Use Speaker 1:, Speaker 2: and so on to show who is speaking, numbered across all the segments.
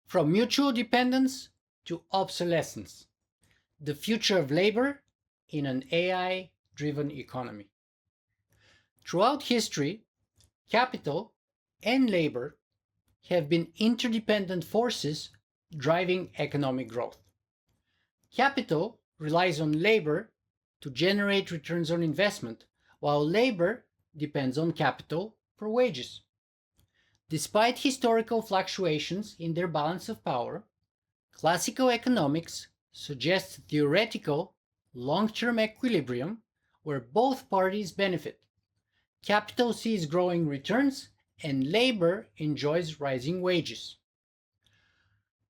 Speaker 1: From mutual dependence to obsolescence, the future of labor in an AI-driven economy. Throughout history, capital and labor have been interdependent forces driving economic growth. Capital relies on labor to generate returns on investment, while labor depends on capital for wages. Despite historical fluctuations in their balance of power, classical economics suggests theoretical, long-term equilibrium where both parties benefit. Capital sees growing returns and labor enjoys rising wages.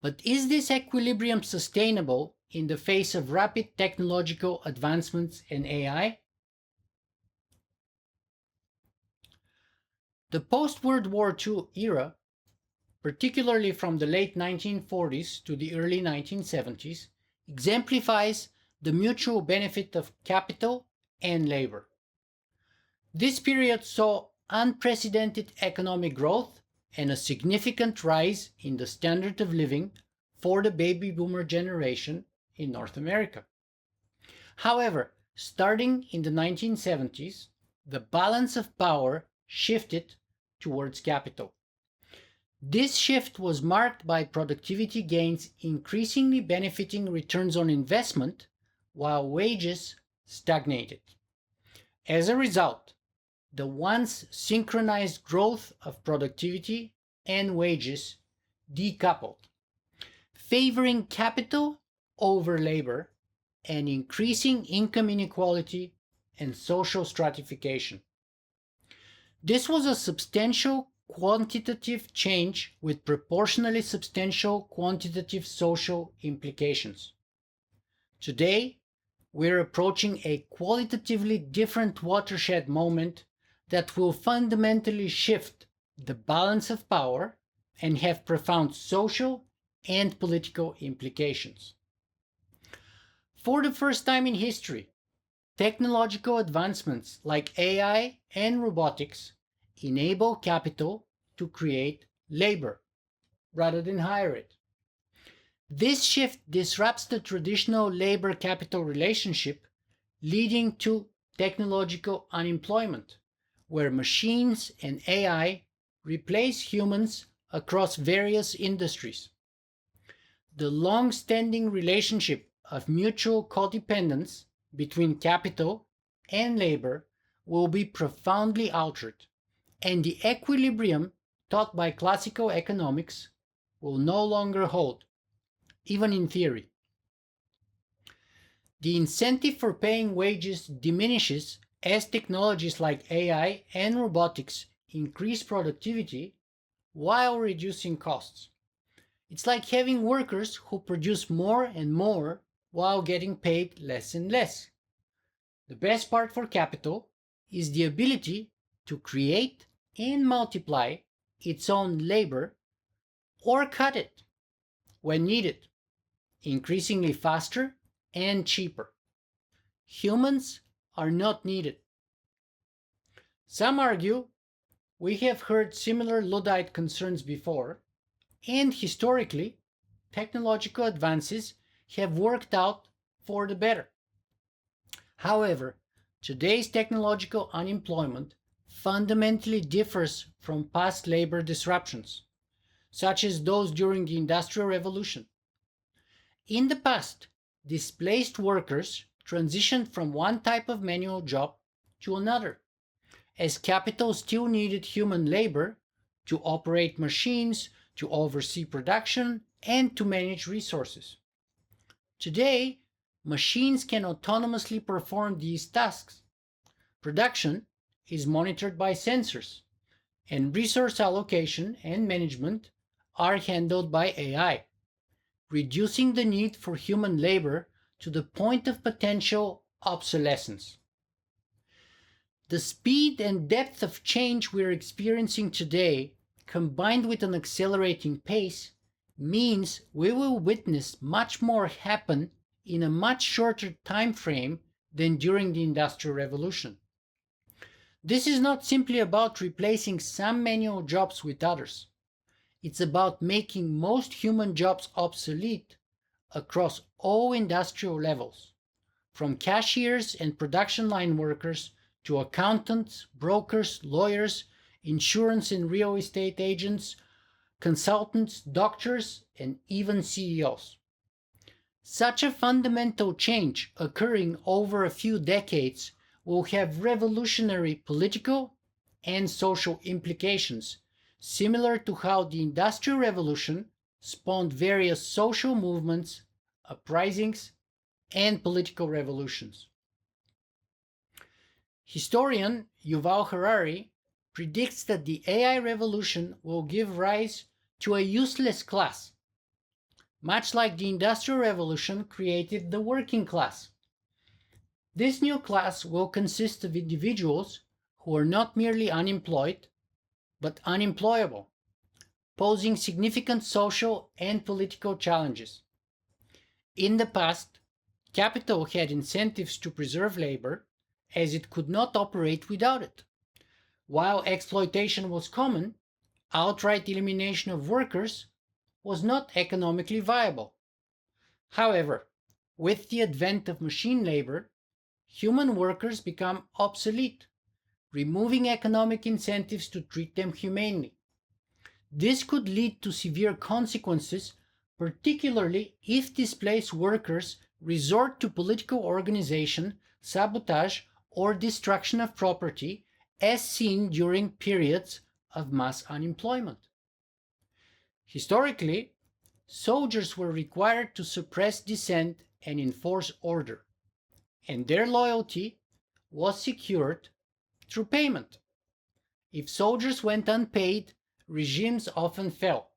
Speaker 1: But is this equilibrium sustainable in the face of rapid technological advancements in AI? The post-World War II era, particularly from the late 1940s to the early 1970s, exemplifies the mutual benefit of capital and labor. This period saw unprecedented economic growth and a significant rise in the standard of living for the baby boomer generation in North America. However, starting in the 1970s, the balance of power shifted towards capital. This shift was marked by productivity gains increasingly benefiting returns on investment, while wages stagnated. As a result, the once synchronized growth of productivity and wages decoupled, favoring capital over labor and increasing income inequality and social stratification. This was a substantial quantitative change with proportionally substantial quantitative social implications. Today, we're approaching a qualitatively different watershed moment that will fundamentally shift the balance of power and have profound social and political implications. For the first time in history, technological advancements like AI and robotics enable capital to create labor rather than hire it. This shift disrupts the traditional labor-capital relationship, leading to technological unemployment, where machines and AI replace humans across various industries. The long-standing relationship of mutual codependence between capital and labor will be profoundly altered, and the equilibrium taught by classical economics will no longer hold, even in theory. The incentive for paying wages diminishes as technologies like AI and robotics increase productivity while reducing costs. It's like having workers who produce more and more while getting paid less and less. The best part for capital is the ability to create and multiply its own labor or cut it when needed, increasingly faster and cheaper. Humans are not needed. Some argue we have heard similar Luddite concerns before, and historically, technological advances have worked out for the better. However, today's technological unemployment fundamentally differs from past labor disruptions, such as those during the Industrial Revolution. In the past, displaced workers transitioned from one type of manual job to another, as capital still needed human labor to operate machines, to oversee production, and to manage resources. Today, machines can autonomously perform these tasks. Production is monitored by sensors, and resource allocation and management are handled by AI, reducing the need for human labor to the point of potential obsolescence. The speed and depth of change we're experiencing today, combined with an accelerating pace, means we will witness much more happen in a much shorter time frame than during the Industrial Revolution. This is not simply about replacing some manual jobs with others. It's about making most human jobs obsolete across all industrial levels, from cashiers and production line workers to accountants, brokers, lawyers, insurance and real estate agents, consultants, doctors, and even CEOs. Such a fundamental change occurring over a few decades will have revolutionary political and social implications, similar to how the Industrial Revolution spawned various social movements, uprisings, and political revolutions. Historian Yuval Harari predicts that the AI revolution will give rise to a useless class, much like the Industrial Revolution created the working class. This new class will consist of individuals who are not merely unemployed, but unemployable, posing significant social and political challenges. In the past, capital had incentives to preserve labor, as it could not operate without it. While exploitation was common, outright elimination of workers was not economically viable. However, with the advent of machine labor, human workers become obsolete, removing economic incentives to treat them humanely. This could lead to severe consequences, particularly if displaced workers resort to political organization, sabotage, or destruction of property, as seen during periods of mass unemployment. Historically, soldiers were required to suppress dissent and enforce order, and their loyalty was secured through payment. If soldiers went unpaid, regimes often fell.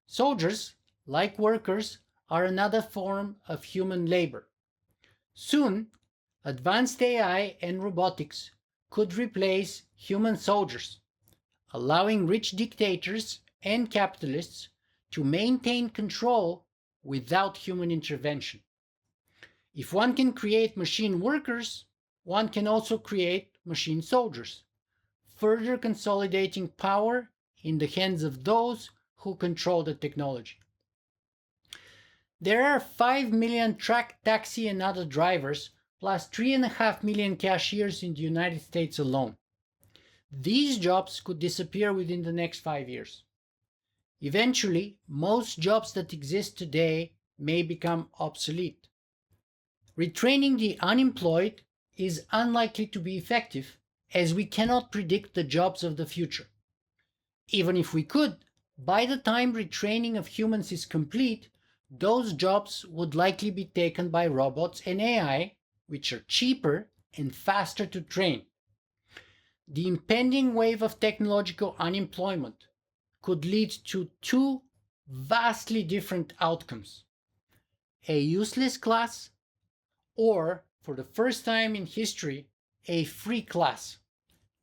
Speaker 1: Soldiers, like workers, are another form of human labor. Soon, advanced AI and robotics could replace human soldiers, allowing rich dictators and capitalists to maintain control without human intervention. If one can create machine workers, one can also create machine soldiers, further consolidating power in the hands of those who control the technology. There are 5 million truck, taxi, and other drivers, plus 3.5 million cashiers in the United States alone. These jobs could disappear within the next 5 years. Eventually, most jobs that exist today may become obsolete. Retraining the unemployed is unlikely to be effective, as we cannot predict the jobs of the future. Even if we could, by the time retraining of humans is complete, those jobs would likely be taken by robots and AI, which are cheaper and faster to train. The impending wave of technological unemployment could lead to two vastly different outcomes: a useless class, or, for the first time in history, a free class,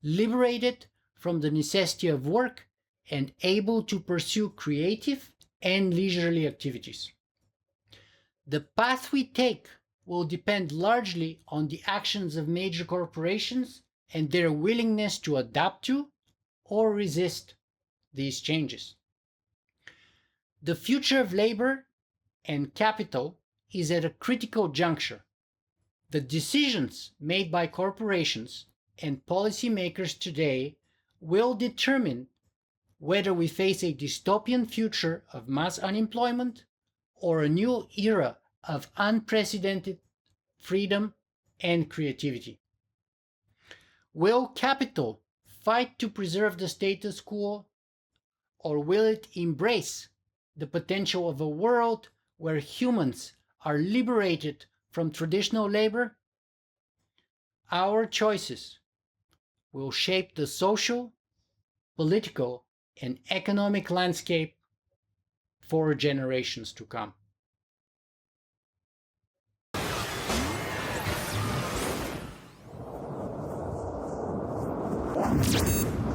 Speaker 1: liberated from the necessity of work and able to pursue creative and leisurely activities. The path we take will depend largely on the actions of major corporations and their willingness to adapt to or resist these changes. The future of labor and capital is at a critical juncture. The decisions made by corporations and policymakers today will determine whether we face a dystopian future of mass unemployment or a new era of unprecedented freedom and creativity. Will capital fight to preserve the status quo, or will it embrace the potential of a world where humans are liberated from traditional labor? Our choices will shape the social, political, and economic landscape for generations to come.